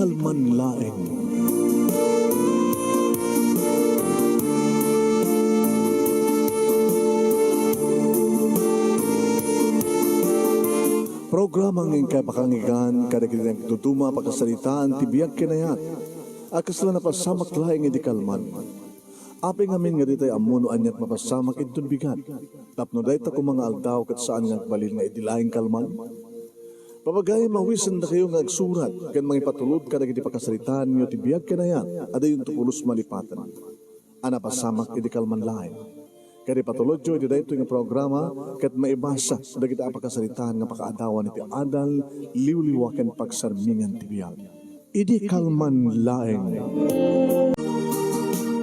kalman laeng. Programa ng kapakangigan, kadakilang tutuma pagkasalitaan, tibiyag kinayat, akasla na pasamak laing iti kalman. Aping amin nga ditay amuno anyat mapasamak itun bigat. Tapno day ta mga aldaw kat saan nga balil nga idilaing kalman. Papagay mawisan na kayo nga agsurat, kan mga ipatulod kadagiti pagkasalitaan nyo tibiyag kinayat, ada yung tukulos malipatan. Ana pasamak iti kalman laing. Kaya patulod jo, iti dahito yung programa, kat maibasa, dagiti apakasalitaan nga pakaadawan iti adal, liwliwaken pagsarmingan tibiyag. Idi kalman laeng.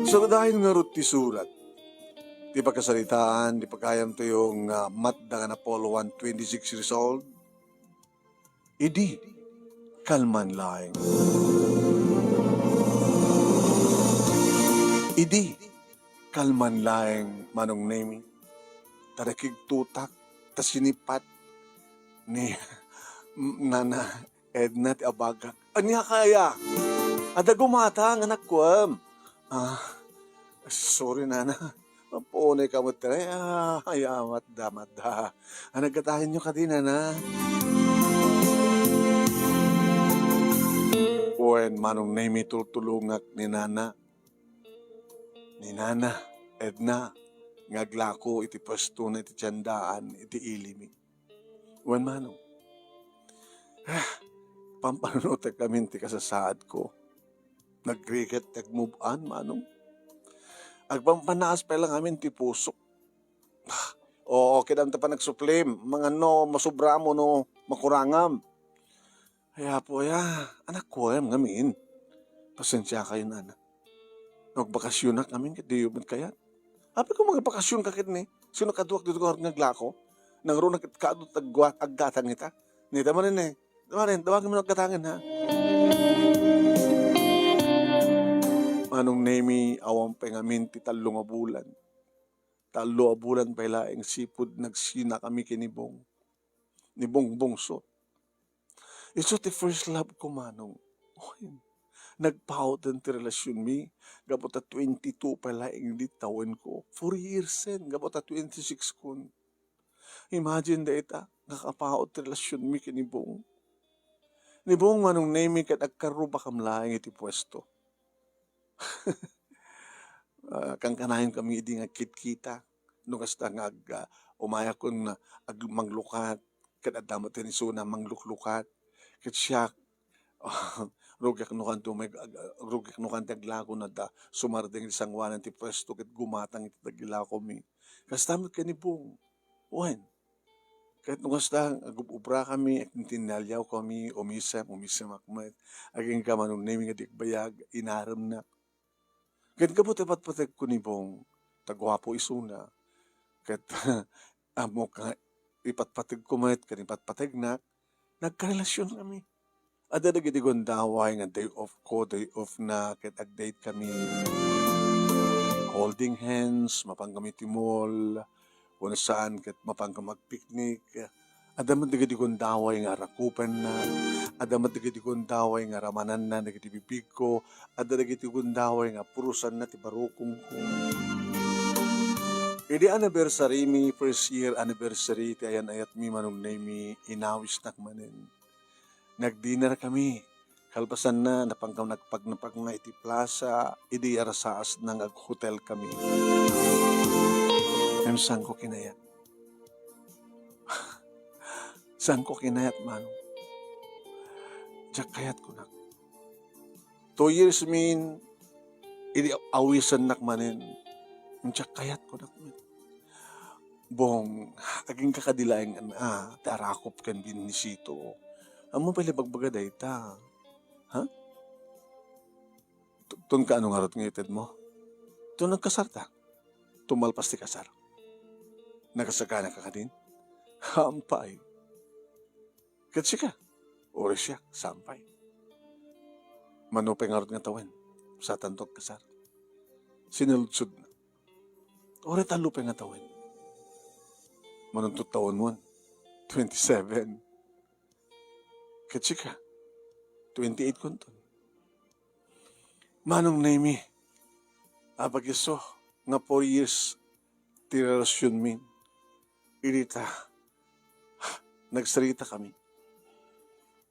So dahil nga ro ti surat, di pagkasalitaan, di pagkayam to yung matda nga na Apollo 126 years old, idi kalman laeng. Idi kalman laeng manong nemi, tarakig tutak, tas sinipat ni Nana Edna ti Abagak. Anya kaya? Ada gumata ang anak ko. Sorry Nana. Mapunay ka mo tere. Ayamat da. Nagkatahin nyo ka din, Nana. Wen manong nemi tultulungak ni Nana. Ni Nana Edna, ngaglako iti pasto na iti tiyandaan, iti ilimi. Wan manong, pampanunotek kami ti kasasaad ko. Nagrigat, nag-move on, manong. Agpampanaas pa lang amin ti pusok. Oo, kinanta pa nagsuplim, mga no, masubra mo no, makurangam. Kaya po, anak ko, ngamin. Pasensya kayo, Nana. Nagbakasyon na kami, di yun kaya. Habi ko mga bakasyon kakit ni. Sino kaduak dito ko naglako? Nang ro nagkadot aggatang nita. Nita mo rin eh. Tawagin mo naggatangin ha. Anong nemi awang pengamin ti talong abulan. Talo abulan pa ilaing sipod nagsina kami kinibong. Nibong bongso. Ito ti first love ko manong. Nagpaut ang ti relasyon mi. Gabot at 22 pala ang litawan ko. 4 years sen. Gabot at 26 kun. Imagine da ita. Nakapaut ti relasyon mi kinibong. Nibong manong name kat agkaruba kamlaing iti pwesto. Kang kanahin kami idi nga kitkita. Nung hasta nga umaya kun manglukat. Kat adamot ni Suna mangluklukat. Kat siya rugyak no kanto aglago na da sumardeng isang wanan ti pwesto ket gumatang iti tagilako mi. Kastamot kanibong. Wen. Kahit nung hasta agubra kami, tinalyaw kami, umisam akmat. Aging ka manong naming adik bayag, inaram na. Kahit kabot patpatag kunibong, tagwapo isuna. Kahit amo ka ipatpatag kumat, kanipatpatag na, nagkarelasyon kami. Ada na giti gondaway nga day off na ket ag-date kami. Holding hands, mapanggami ti mall, kung saan ket mapangga mag-picnic. Ada man giti gondaway nga rakupan na, ada man giti gondaway nga ramanan na giti bibig ko, ada giti gondaway nga purusan na ti barukong ko. Idi anniversary mi, first year anniversary, ti ayan ayat mi manong name inawis nakmanen. Nag-dinner kami. Kalpasan na, nagpag nga iti plaza, idi arasaas nang ag-hotel kami. Saan ko kinayat? Saan ko kinayat, manong? Diyak kayat ko na. 2 years min, idi awisan nakmanin. Diyak kayat ko na. Bong, aging kakadilaing tarakop kan binisito. Amo pala bagbagaday ta. Ha? Tun ka anong harot ng mo? Tun nagkasar ta. Tumalpas ti kasar. Nagasagana ka din? Hampay. Katsi ka. Ori siya, sampay. Manupay harot nga tawen. Sa tantok kasar. Sinaludsod na. Ori talupay nga tawen. Manuntot taon mo. 27. Katsi ka. 28 kunton. Manong Nemi, abag iso, nga 4 years, ti relasyon min. Irita, nagsarita kami.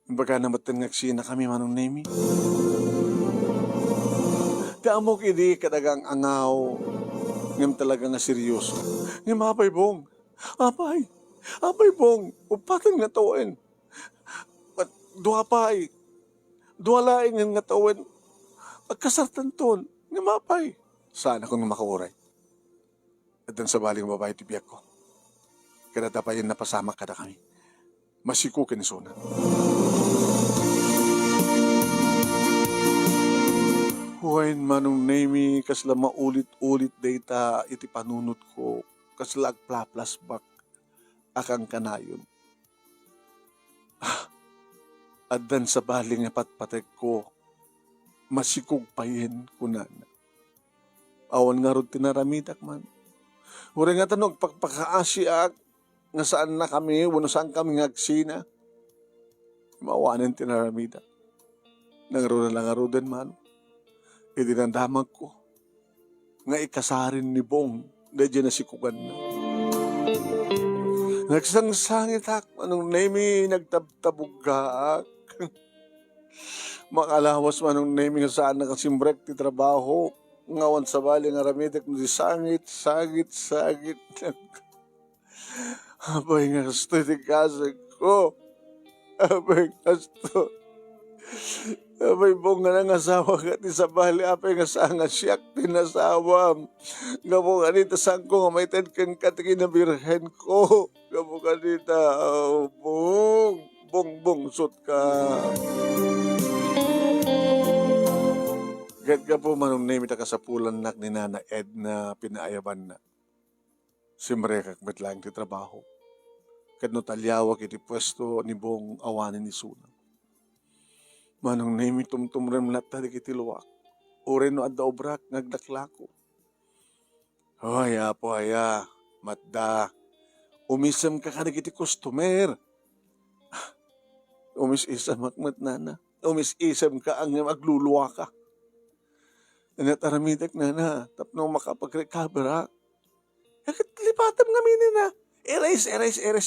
Imbaga namatan ngagsina kami, Manong Nemi. Kaamok idi kadagang angaw, ngam talaga nga seryoso. Ngam apay bong, apay bong, upatan nga tawen. At duha pay, duha laing nga tawen, agkasartan ton, ngam apay. Sana kung makauray. At dan sa baling babae tibiyak ko. Kada tapayin napasama kada kami. Masiku kinisuna. Huwain Manong Nemi, kasla maulit-ulit data iti panunot ko, kasla agplaplas bak akang kanayon. At dan sa baling nga patpatek ko, masikog payin kunan. Awan nga ron tinaramidak man. Uri nga tanong, pagpakaasiak, nga saan na kami, wano saan kami ngagsina. Mawanan tinaramidak. Nangaro na lang arudan man. Idinandamag ko. Nga ikasarin ni Bong, dadya na sikugan na. Nagsangsangit ak, Manong Nemi, nagtabtabugak. Makalawas Manong Nemi nga saan nakasimbrek ti trabaho. Ngawan sa bali nga ramidak no di sangit. Abay nga gusto ti kasag ko. Abay gusto. Abay Bong nga nang asawa ka ti sa bali. Apay nga saan nga siyak tinasawam. Gamo kanita saan ko nga may ten kang katikin na birhen ko. Gamo kanita, Bong, sut ka. Gat ka po Manong Nemi ta kasapulan nak ni Nana Ed na pinaayaban na. Simre kakbet lang ti trabaho. Kat no talyawag iti pwesto ni Bong awanin ni Suna. Manong Nemi tumtumrem latta di kiti luwak. Ure no adda obrak ngagdaklako. Hoy apo haya, matda. Umisem ka kanig iti customer. Umis-isam akmat nana. Umis-isam ka ang magluluwa ka. Nataramidek nana. Tapno makapag-recover ha. Yakit lipatam nga na. Erase.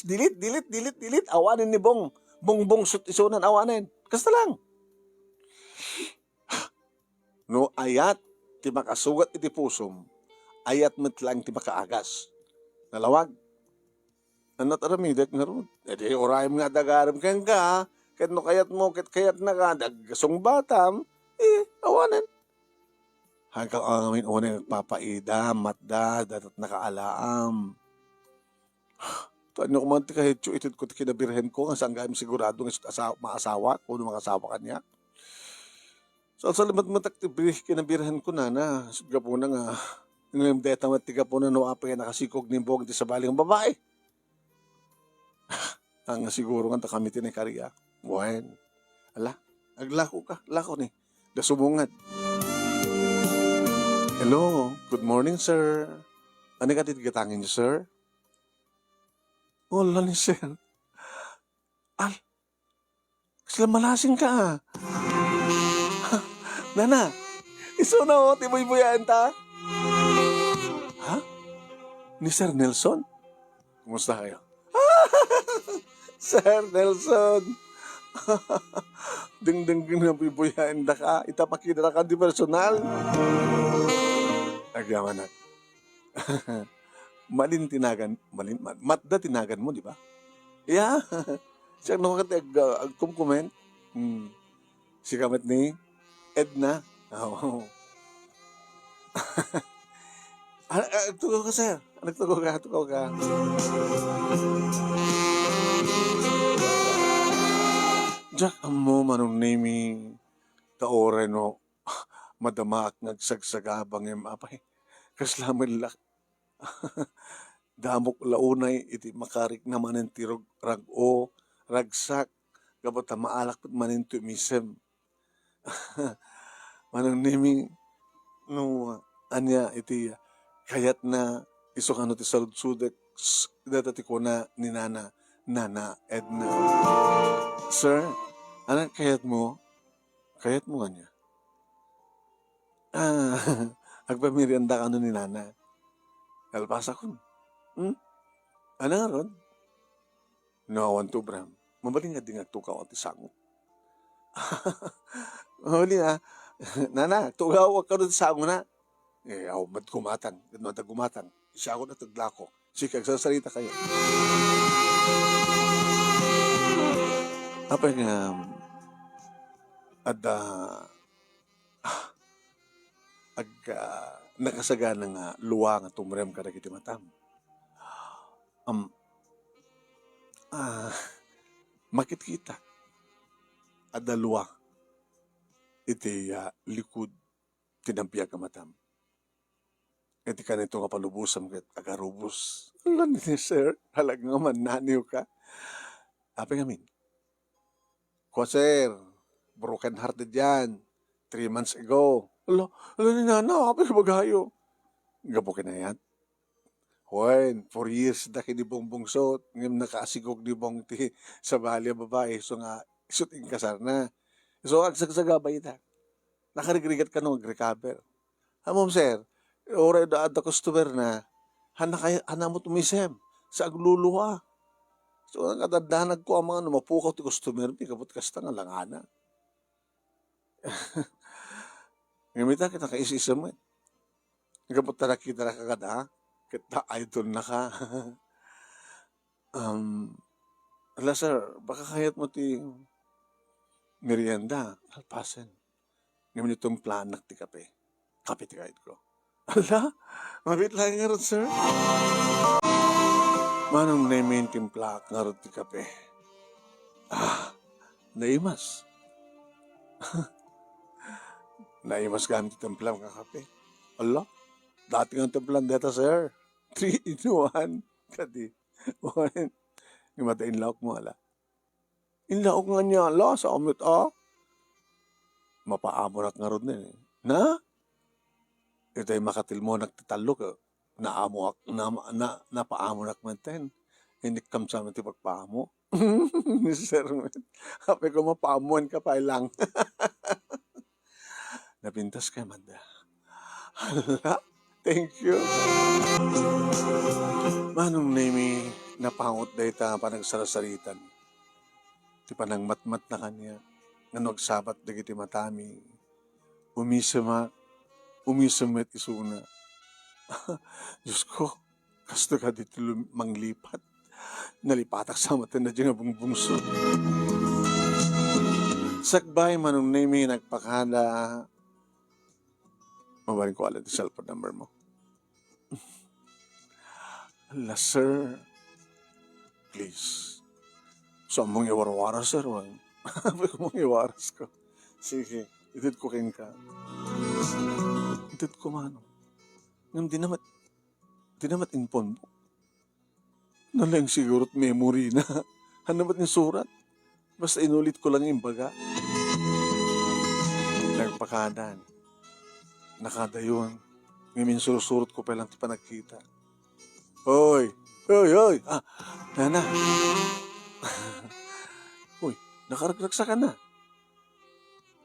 Delete. Awanin ni Bong. Bong sut isunan awanin. Kasta lang. No ayat ti makasugat iti pusom. Ayat metlang ti makaagas. Nalawag. Nataramidek nga ron. Edi orayim nga dagaram kang ka. Ket no kayat mo, kayat na ka. Daggasong batam. Awanin. Hanggang amin unang nagpapaida, matda, datat nakaalaam. Tanyo ko man ti kahityo, itid ko ti kinabirhen ko, nga saan gayam sigurado nga maasawa, kung makasawa kanya. So, sa limat matak ti kinabirhen ko na, suga po na nga, ngayon deta matiga po na no apay nakasikog ni Bong ti sa baling babae. Ang siguro nga kami tinay-kariya. Buwan. Ala, aglako ka, lako ni, dasubungad. Hello, good morning, sir. Ano ka titigitangin niyo, sir? Wala ni sir. Sila malasing ka. Nana, iso na o, tiboy-boyan ta. Ha? Ni Sir Nelson? Kumusta kayo? Sir Nelson. Ding na biboyan da ka. Itapakita na ka di personal. Agyaman na. Matda tinagan mo, di ba? Yeah. Siya naman agkumkumen. Si kamat ni Edna. Oo. Tugaw ka, sir. Tugaw ka. Jack, mo Manong Nemi, taore no, madama at nagsagsagabang yung apay. Kaslaman lak. Damok launay, iti makarik naman ng tirog rag-o, ragsak, gabata maalak pat manin tumisem. Manong Nemi, no, anya, iti kayat na iso kano ti saludsudek, datati ko na ni Nana Edna. Sir, ano kayat mo? Kayat mo kanya? Ah, agpamerienda ka nun ni nana. Kalpasa ko. Hmm? Ano nga ron? Nawan to, Bram. Mabaling nga din agtukaw at isango. Huli na. Nana, tugaw ka rin sango na. Eh, ako, ba't gumatang? Ba't gumatang? Siya ako na taglako. Sige, agsasalita kayo. Apa nga, at nakasaga ng luwa nga tumrem ka na kiti matam. Um, ah, makit kita. Ada luwa. Iti likod tinampiya ka matam. Iti ka nito nga palubusam kat agarubos. Alam ni sir, halag nga man naniw ka. Apa nga min? Ko sir, broken hearted yan. 3 months ago. Ala ni nana, apa yung bagayo? Gabukin na yan. Hoy, 4 years na kinibong bungsot. Ngayon nakasigog ni bong ti sa bali babae. So nga, shooting kasar na. So, agsagsagabay na. Nakarigrigat ka nung recover. Hamom, sir, oray da ada customer na, hanamot umisem, sa agluluwa. So, ang kadadanag ko ang mga mapukaw ti customer, di kapot kasta nga langana. Ngamita kita kaisisa mo. Kapot tara kita na kagada, kita idol na ka. Ala, sir, baka kayat mo ti merienda, alpasen. Ngayon itong planak ti kape. Kape ti kahit ko. Ala, mabit lang nga rin, sir. Manong naimin timplak nga rin ti kape. Naimas. Naimas gamit ti timplam ka kape. Ala, dati nga timplan deta, sir. 3-in-1. Kadi. Yung mata inlaok mo, ala. Inlaok nga niya, ala, sa amit, mapaamurak nga rin eh. Na? Ito ay makatil mo nagtatalo ka. Napaamurak man ten. Hindi kam sa amin ti pagpaamo. Sir, happy ko mapaamuan ka pa lang. Napintas kay Manda. Hala, thank you. Manong nami napangot dahi ta panagsarasaritan. Ti panangmatmat na kanya. Nga nagsabat dagiti matami. Umisamet isuna. Diyos ko, kasto ka dito manglipat. Nalipatak sa mata na dyan nga bungbungso. Sakbay manong nami nagpakala. Mabaling ko alam di cellphone number mo. Ala, sir. Please. So, mong iwarwaras, sir. Sabi ko mong iwaras ko. Sige, itid ko kin ka. Itid ko mano. Ngayon di namat infon mo. Nalang sigurot memory na. Hanamat yung surat. Basta inulit ko lang yung baga. Nagpakadan. Nakadayon. Ngayon surusurot ko pa lang pa nagkita. Hoy! Nana. Hoy, nakaragraksa ka na.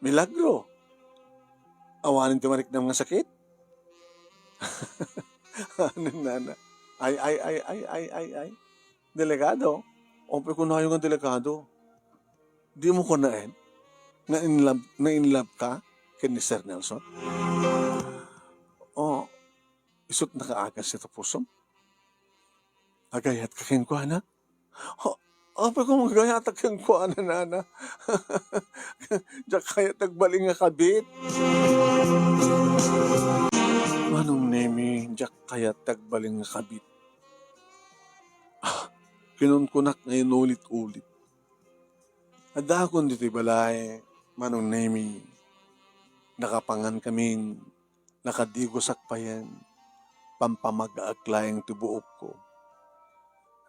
Milagro. Awanin timarik ng mga sakit? Ano, nana? Ay. Delegado. Ope ko na yung delegado. Di mo ko naen? Na in love ka kay ni Sir Nelson? O, isot nakaagas ito pusom? Agayat ka kin ko, anak? Ope ko magayat ka kin ko, nana. Diyak kaya tagbaling nga kabit. Manong nemi, diyak kaya tagbaling nga kabit. Kinunkunak ngayon ulit-ulit. Adakon dito'y balay, manong nemi, nakapangan kami, nakadigosak pa yan, pampamag-aaklayang tibuok ko.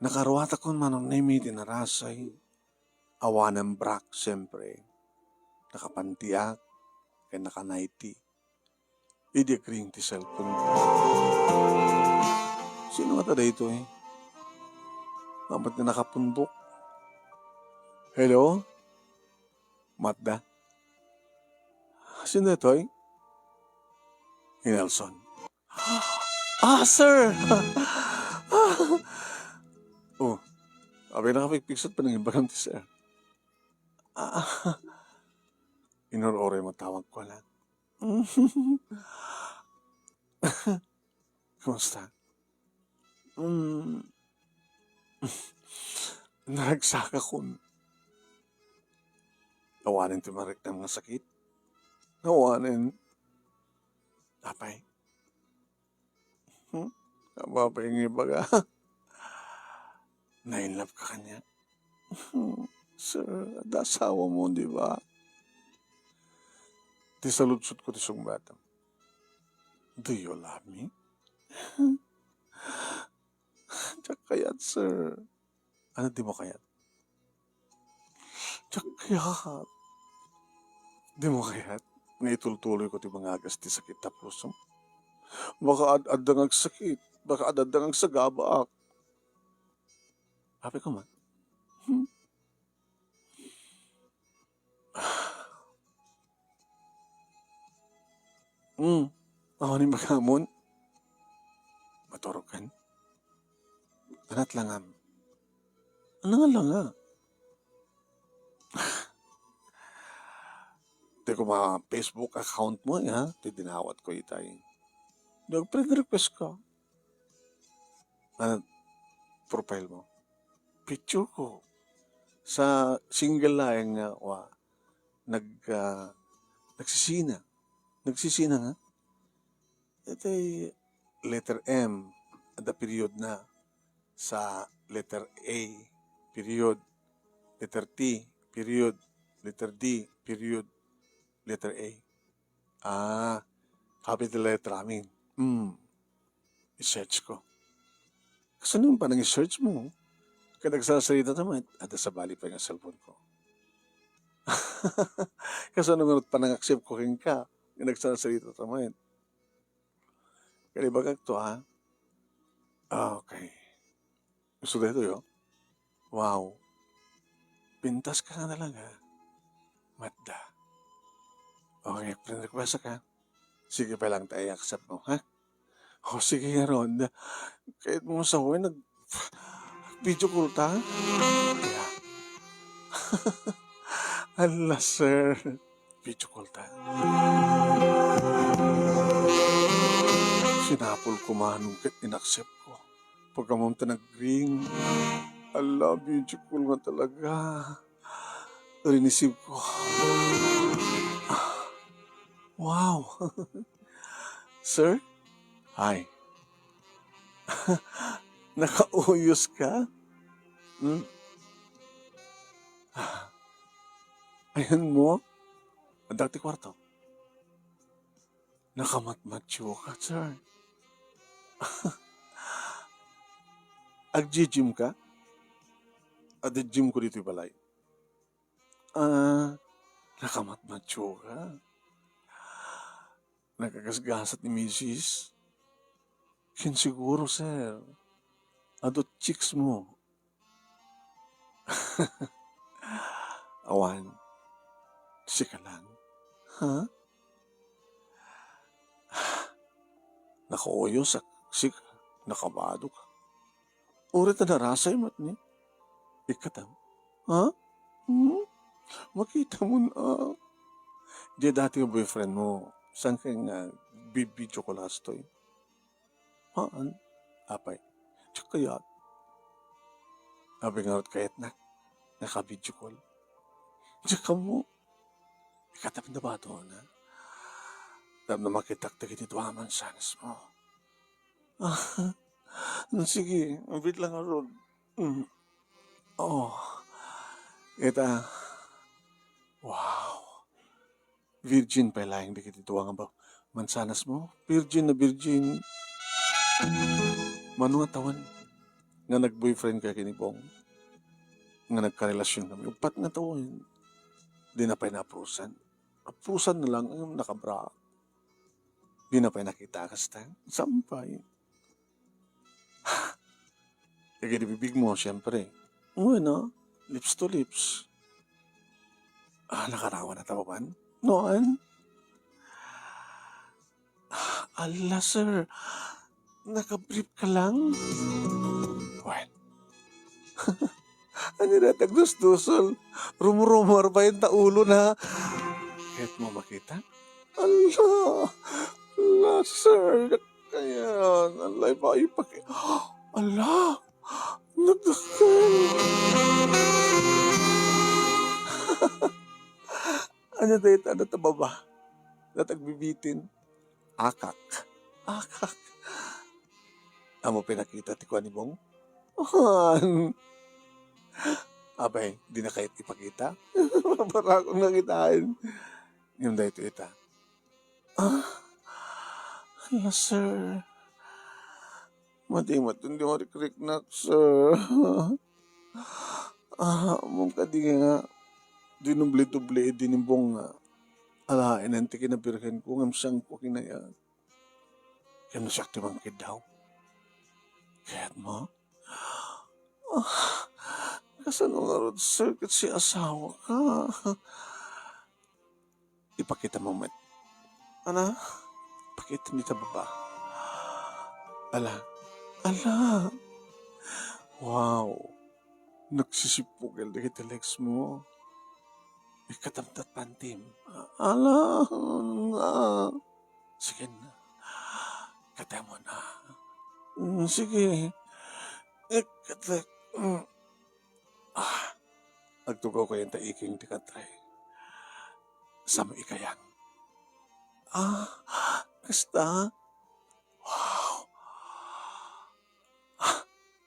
Nakaruwata ko manong nemi, tinarasay, awanang brak, siyempre, nakapantiak, kaya nakanaiti, idikring ti cellphone ko. Sino nga tada ito eh? Mabat na nakapundok. Hello? Matda? Sino ito eh? ni Nelson. Sir! Oh, abay nakapagpiksot pa ng iba ti sir. Ah, Inurore mo tawag ko lang. Kumusta? Mm, Naragsaka ko. Nawanin tumarik ng mga sakit. Nawanin. Apay. Apay ng iba ka. Na-inlove ka kanya. Sir, asawa mo, di ba? Di saludsot ko ti sungbatang. Do you love me? Tiyak kayat, sir. Ano di mo kayat? Tiyak kayat. Di mo kayat? Naitultuloy ko ti mga agas ti sakit na puso. Baka adang sakit. Baka adang sagabak. Happy ko man. Ako ni magamon. Maturog kan. Anat langam. Ano nga lang nga? Di ko Facebook account mo, ha? Di dinawat ko itay. Nag-friend request ka. Ano, profile mo? Picture ko. Sa single line nga, nagsisina. Nagsisina nga. Ito ay letter M, at the period na. Sa letter A, period. Letter T, period. Letter D, period. Letter A. Capital letter amin. I-search ko. Kasi naman pa nang i-search mo, kaya nagsasalita naman, at sa bali pa yung cellphone ko. Kasi naman pa nang accept ko rin ka, kaya nagsasalita naman. Kaya ba to, ha? Okay. Gusto dito yun? Wow. Pintas ka na talaga. Madda. Okay, friend request ka. Sige pa lang tayo accept mo, ha? Sige nga ron. Kahit mo sa huwi, video call ta? Yeah. Ala, sir. Video call ta. Sinapol ko manong kat inaccept ko. Pagkamam ta nag-ring. Ala, video call nga talaga. Rinisip ko. Wow. Sir? Hi. Nakauyos ka? Ayan mo? Ang dati kwarto. Nakamatmatyo ka, sir. Ag-gym ka? Ag-gym ko dito balay. Nakamatmatyo ka. Nakagasgasat ni Mrs. Kinsiguro, sir. Adot chicks mo. Awan. Sika lang. Ha? Nakauyo sa sika. Nakabado ka. Urit na narasay mat ni. Ikatam. Ha? Makita mo na. Di dati yung boyfriend mo. Saan kang bibidyo ko last toy? Haan? Apay. Tsaka kaya. Abing arot kayat na. Nakabidyo call. Tsaka mo. Ikatap na ba ito na? Dam na makitaktak ito aman sanas mo. Sige. Mabit lang arot. Ita. Wow. Virgin pa lang, di kita tuwa nga ba? Mansanas mo? Virgin na virgin. Mano nga tawan? Nga nag-boyfriend ka kinibong. Nga nagkarelasyon kami. Upat nga tawan. Di na pa'y naprusan. Naprusan na lang ang nakabra. Di na pa'y nakita kasta. Sampay. Kaya di bibig mo, siyempre. Bueno, lips to lips. Nakarawa na tawapan? Noon? Ala, sir, nakabrief ka lang? Well, ano na tagdusdusol? Rumurumor pa yung taulo na kahit mo makita? Ala, ala, sir, kaya, ala, iba ipaki... Ala, nagdakal. Ano tayo, ano tababa? Natagbibitin. Akak. Akak. Amo pinakita ti ko ni Bong? Han. Abay, di na kahit ipakita. Para akong nakitaan. Yung dahito ita. Ah, hala, sir. Mati hindi mo rikrik na, sir. Mong kadi nga. Dinubli-dubli, dinimbong nga. Ala, inanti kinabirhan ko. Ngam siyang ko kinaya. Kaya nasakti mang kidaw. Kaya't mo? Kasano nga ron, sir, kat si asawa ka. Ipakita mo, Met. Ana? Pakita ni baba. Ala. Ala. Wow. Nagsisipugel na kita legs mo. Ikatamtat pantim. Ala. Sige na. Kata mo na. Sige. Ikatak. Agtugaw ko yung taiking tikatray. Sama ikayang. Kasta. Wow.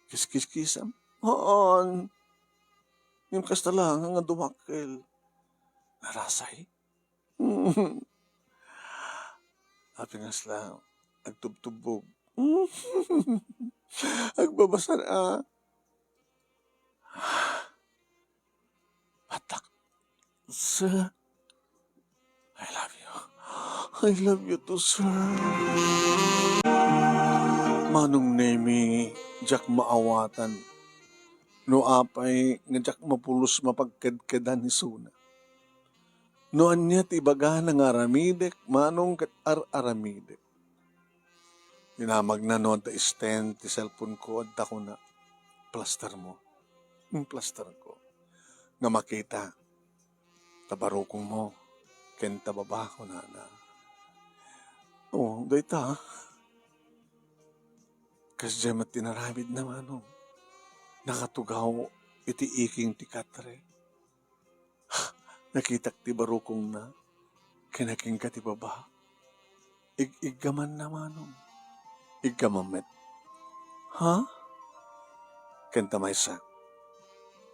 Kis-kis-kisam. Hoon. Yung kasta lang ang dumakil. Narasay. Apingas lang. Agtubtubog. Agbabasa na. Patak. Sir. I love you. I love you too, sir. Manong nemi, jak maawatan. No apay, nga jak mapulos mapagkadkadan ni Suna. Noan niya tibaga ng aramidek, manong kat aramidek. Dinamag na noon ta stand, ti cellphone ko, at ako na, plaster mo. Yung plaster ko. Nga makita, tabarukong mo, kenta baba ko na. Oh, dayta. Kas dyan matinaramid na manong. Nakatugaw, iti iking ti katre. Nakitak ti barukong na, kinaking ka ti baba. Iggaman na manong. Iggaman met. Ha? Kenta maysa.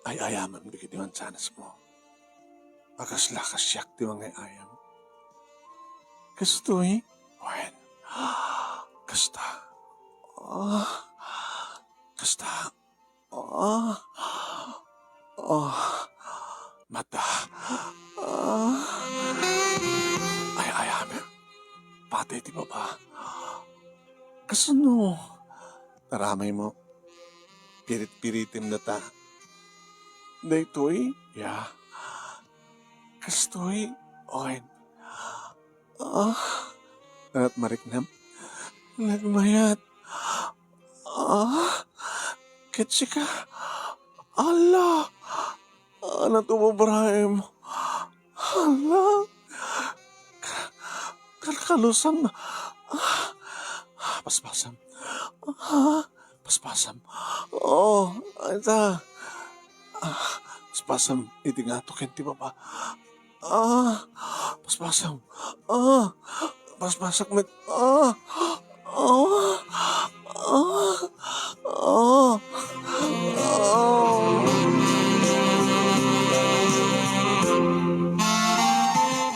Ay ayaman bigit di man sanas mo. Akas-lakas siyak di mga ayam. Kastoy? Wen. Kasta. Kasta. Mata. Ay ayaman. Pati di baba. Kasano? Taramay mo. Pirit-piritim na ta. Daytoy? Ya. Kastoy? Oin. At mariknam. Nagmayat. Ketsi ka. Allah. Natububrahem. Allah. Kalkalusam. Paspasam. Paspasam. Oh, ita. Paspasam. Iti nga to kenti baba. Paspasam. Paspasak met.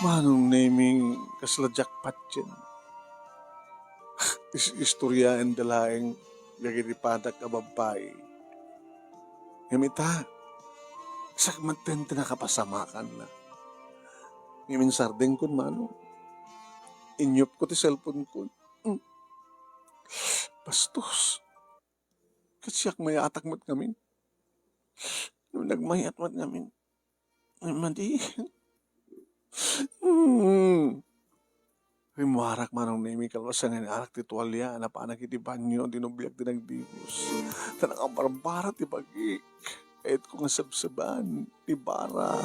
Manong naming kasla jackpot yan. Istorya ang dalaing gagiripadak kababay. Ngamita, sakmanten tinakapasamakan na. Ngamin sardeng kun manong. Inyop ko ti cellphone ko. Bastos. Kasi mayatak mo't ngamin. Nung nagmayat mo't ngamin. Madi. Rimuharak manong nimi kalwasangan arak ti tuwalya na panak iti banyo dinubyak ti nagdibus. Tanang ang barbara ti bagik. Kahit kung sabsaban ti bara.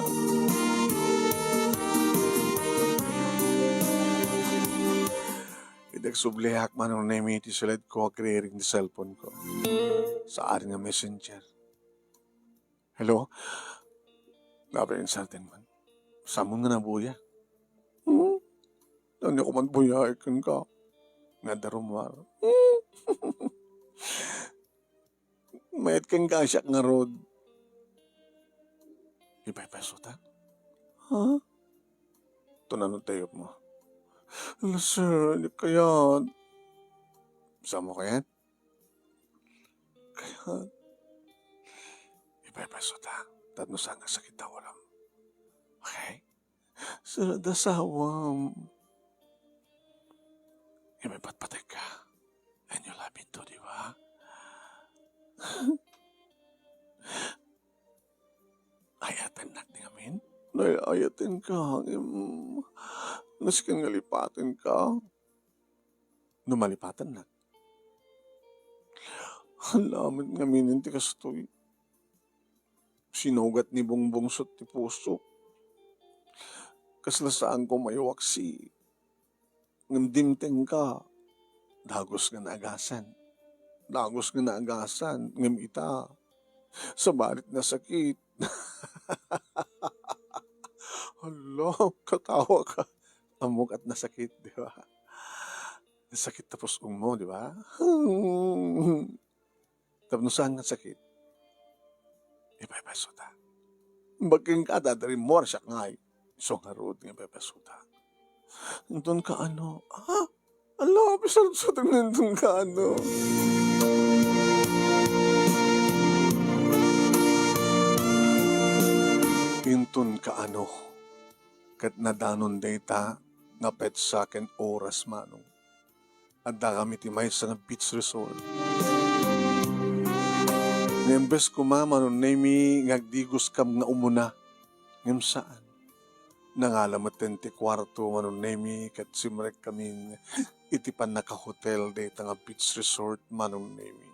Idag sublihak manong nimi ti sulit ko kriering ti cellphone ko. Sa ari nga messenger. Hello? Dapat yung certain man. Samon nga nabuya. Ano ko man buya ikan ka. Nga darumar. Mayat kang kasyak nga road. Ibay peso ta? Ha? Ito na nung tayo mo. Ala sir, di kaya. Sama ko yan? Kaya. Ibay peso ta. Tatno saan nga sakit na walang. Okay? Sir, dasawam. Ibay patpatek ka. And you love it too, di ba? Ayatan natin amin? Ayatin ka. Naskin nga lipatin ka. Numalipatan na. Alaman nga mininti kastoy. Sinugat ni Bongbong sot ti puso. Kaslasaan ko mayawaksi. Ngimdimteng ka. Dagos nga naagasan. Dagos nga naagasan. Ngim ita. Sa balit na sakit. Hala, katawa ka. Amok at nasakit, di ba? Nasakit tapos mo, di ba? Tapos saan nga sakit? Ipapasuta. Bagking ka, dadari mo, siya ngay. So nga rood nga ipapasuta. Nandun ka ano? Ha? Ala, pisang sa nandun ka ano? Intun ka ano? Kat nadanon data nga pet sa akin oras manong. At da kami timay sa nga beach resort. Ngembes ko manon nemi ngagdigos kam nga umuna. Ngem saan? Nangalamat 24 manon nemi kat simrek kami itipan naka-hotel data nga beach resort manong nemi.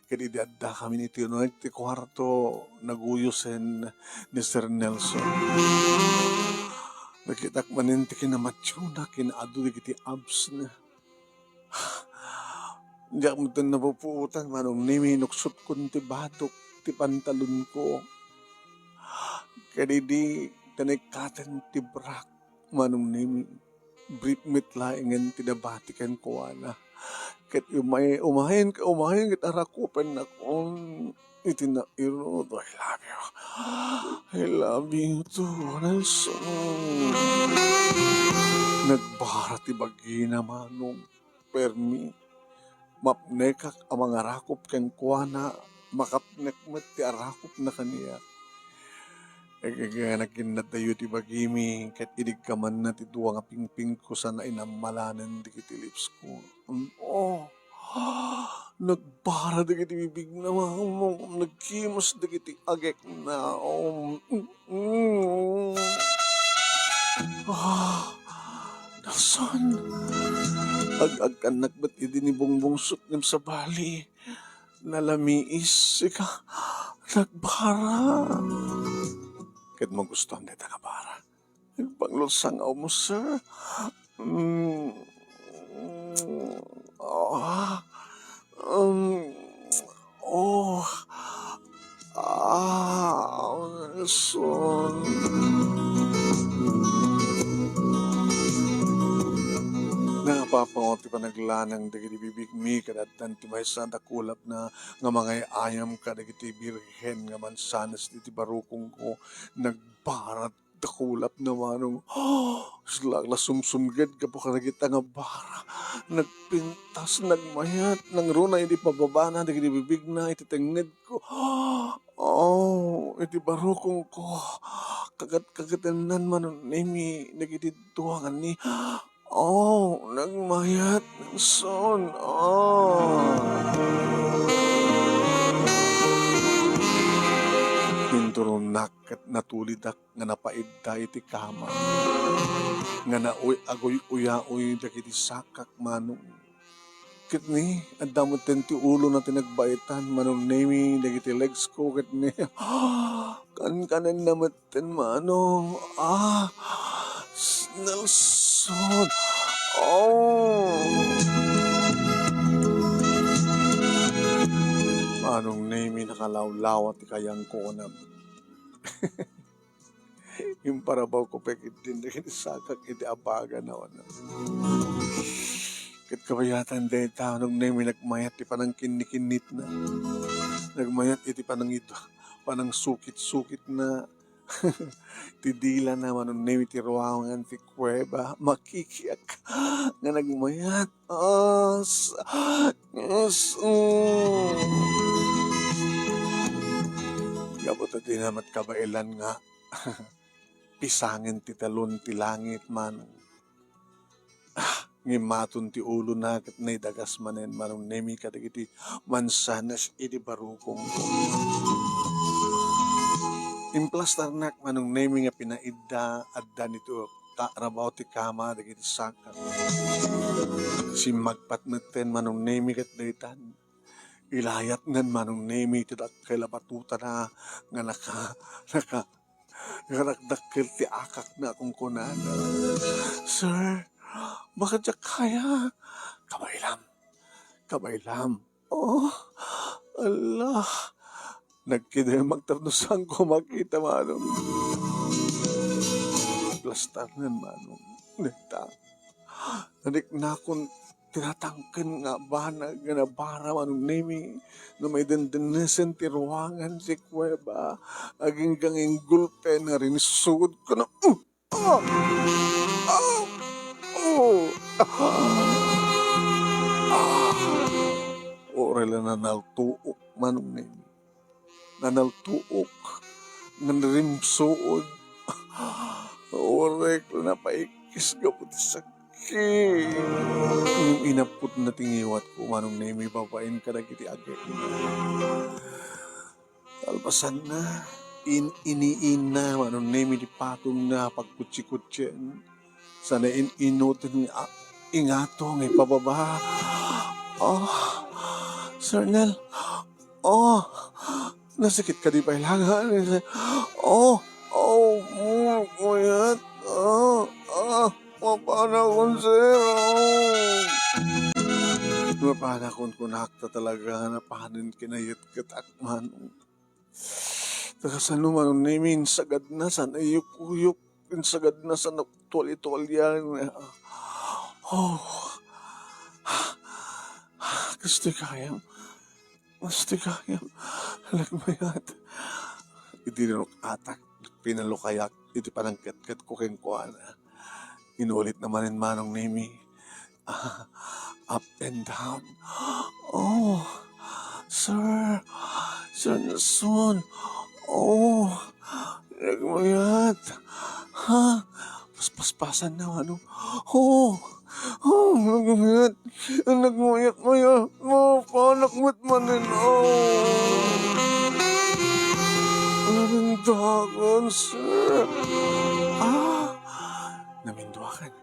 Kaya idadda kami ni Tino ti kwarto naguyusen ni Sir Nelson. Nakitak maninti kinamatsuna kinaado di kiti abs na. Diyak mo ito napupuutan manong nimi nuksot kun ti batok ti pantalon ko. Kaya di tanikatan ti brak manong nimi brief mitlaingan ti nabatikan ko ana. Kat umahin kat arakupan na kung itinairo. I love you. I love you too, Nelson. Nagbara ti bagina manong permi. Mapnekak ang mga rakop ken kuana. Makapnek met ti arakop na kaniya. Kaya nakinatayo ti bagimi. Kat idig ka man na ti duwa nga pingping ko sana inamalanan di kiti lips ko. Oh. Nagbara di kiti bibig na mamong. Nagkimos di kiti agek na. Nelson. Ag kan nagbat idi ni Bongbong sut ngem sa bali. Nalamiis. Ika. Nagbara. Kat mo gusto ang deta kabara. Nagpanglosang mo, sir. Nelson. Napapangot ti panaglanang dagiti bibig mi kadatan ti maysa dakulap na nga mga ayam ka dagiti birhen nga mansanas ti barukong ko nagbarat dakulap na manong slag la sumsumged ka po kadagita nga bara nagpintas nagmayat nang runa hindi pababana dagiti bibig na ititenged ko iti barukong ko kagat-kagatanan manon nemi dagiti tuwangan ni nagmayat ng son. Pinturon na ket natulidak nga napaidda iti kama, nga nauy agoy uyaoy dagiti sakak manong. Ket ni, addamoten ti ulo na tinagbaitan, manong nemi dagiti legs ko, ket ni, kankanan namaten manong, Nelson, oh, manong nemi nakalawlaw at ikayang ko na, yung parabaw ko pekit din dagiti sakak iti abaga na wana. Ket kabayatan dayta nung nemi nagmayat ti panang kinikinit na. Nagmayat iti panang ito, panang sukit-sukit na. Ti dila na manong nemi ti ruangan ti kuweba, makikiyak nga nagmayat. Yes, Gabot at dinamat kabailan nga, pisangin ti talon ti langit manong. Ngimaton ti ulo na ket naidagas manen manong nemi kadagiti mansanas iti barukong ko. Implastarnak manong nemi nga pinaidda adda nito rabaw ti kama dagiti sakak. Simmagpatmeten manong nemi ket daytan. Ilayat ngan manong nemi ti dakkel a batuta na nga nakadakkel ti akak na akong kunana. Sir, bakit siya kaya? Kabailam. Oh, Allah. Nagkida magtarnusan ko makita manong. Plastar nan manong. Neta. Nadik na akong tinatangken nga banag nga nabara manong nemi na may dendenesen ti ruangan si kuweba. Aging ganging gulpe na rin sugod ko na. Orela nanaltuok manong nemi. Nanaltuok. Nanrimsood. Orek na paikis gabot sakit. Yung inapot na tingiwat ko manong nemi babain ka dagiti agay. Alpasan na. Iniin na manong nemi di patong na pagkutsi-kutsyen. Sana inutin nga ingato ngay pababa. Sir Nel. Nasakit ka di ba ilangan? Kuyat. Mapanakon, sir. Mapanakon ko nakta talaga na panin kinayat katakman. Takasan naman namin sagad na sana yuk-yuk. Sagad na sa tuwali-tuwalyan. Gusto kaya. Nagmayat. Iti rinok atak. Pinalukayak. Iti panangkat-kat ko keng kuana. Inulit naman manong nemi. Up and down. Sir Nelson. Nagmayat. Paspasan na ano. Nagmayat. Nagmayat maya. Panakmat manin. Namindakan, sir. Namindakan.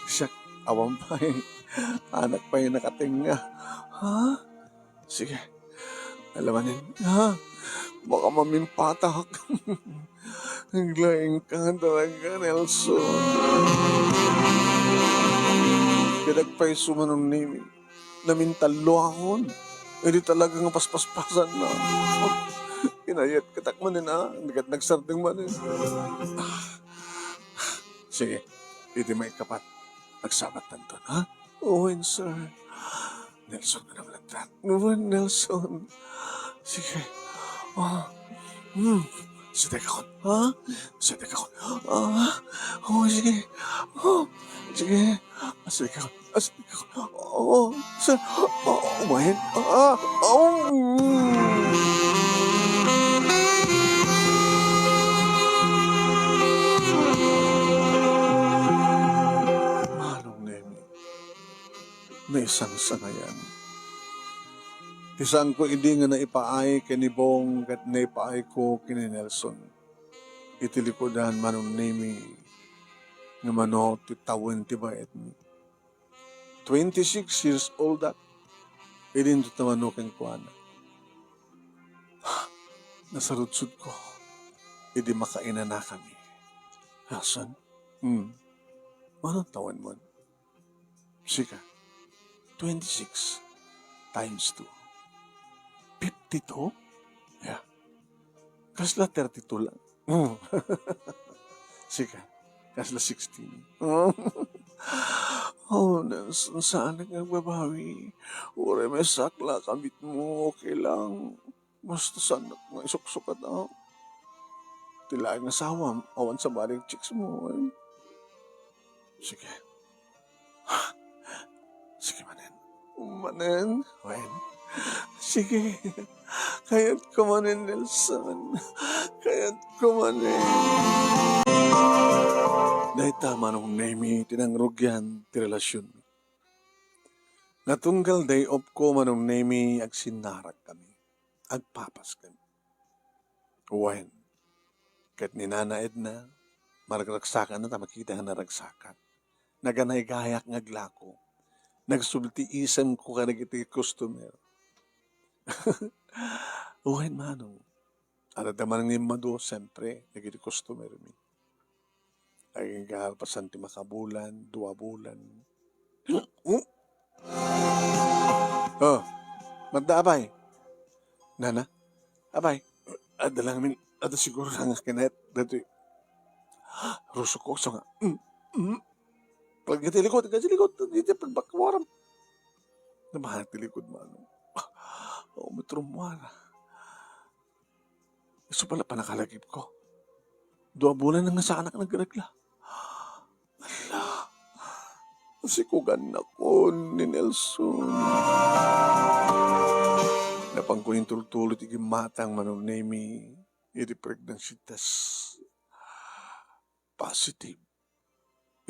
Siyak, awang pa eh. Anak pa yung nakatinga. Sige. Alamanin. Baka mamimpatak. Naglaing ka talaga, Nelson. Pinagpay sumanong nimi. Namintalo akon. Hindi talagang paspaspasan na. Pinayat katakmanin na. Nagat nagsarding manin. Sige. Hindi may kapat. Nagsabat tanton, ha? Owen, sir. Nelson na naman lang. Owen, Nelson. Sige. Sige ka kon. Sige ka kon. Sige. Sige. Sige ka kon. Sige ka kon. Sir. Umahin. Manong Nemi. Na isang sangayan. Tisang ko idi nga naipaay kinibong kat naipaay ko kini Nelson. Itilikodan manong name nga mano titawin tiba et mi. 26 years old at idin to tamano ken kuana. Nasarudsud ko. Idi makainan na kami. Nelson? Manong tawan mo? Sika. 26 times 2. 52? Yeah. Kasla 32 lang. Sika. Kasla 16. Oh, Nelson, saan nagbabawi? Ure, may sakla, kabit mo, okay lang. Basta sana nga isuksukat ako. Tila ang asawa, awan sa baling chicks mo. Eh. Sige. Sige, manen. Manen? Wen? Sige. Kaya't ko manen, Nelson. Kaya't ko manen. Dahil tama nung name, tinangrugyan, ti relasyon. Natunggal day of ko manong name, ag sinarag kami. Agpapas kami. Wen? Kat ni Nana Edna, maragragsakan na tamakita nga naragsakan. Naganay gayak ngaglako. Nagsulti isang ko ka nagiti customer. Uwen manong. At daman ng mado, siyempre, nagiti customer mi. Ay gahalpasan ti makabulan, 2 bulan. Oh, magda abay. Nana, abay. Ada lang min, ada siguro lang kinet. Dito ruso ko, so nga. Pagkatilikod, dito pagbakwaram. Namahan tilikod manong. Oo, matrumwara. Iso pala panakalagip ko. 2 bulan na nga sa anak nagregla. Ala, nasikugan na ko ni Nelson. Napangkunin tultulot iging matang manong name iti pregnancy test. Positive.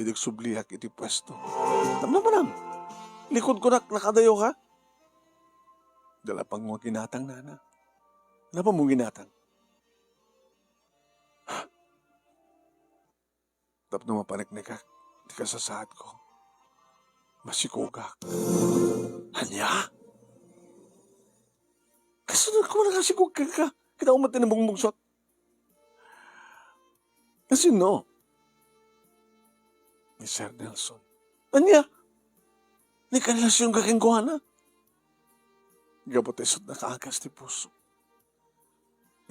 Idig subliak iti pwesto. Namnamanam. Likod ko nakadayo ka. Dala pang mga ginatang, Nana. Ano pa mong ginatang? Tap na mapaniknikak. Di ka sasaad ko. Masikugak. Hanya? Kasunod ko na kasikugak ka. Kita ko matinabong mugsot. Kasi no. Ni Sir Nelson. Hanya? Ni karelasyon ka keng kuhana. Gabot isot na kaagas ti puso.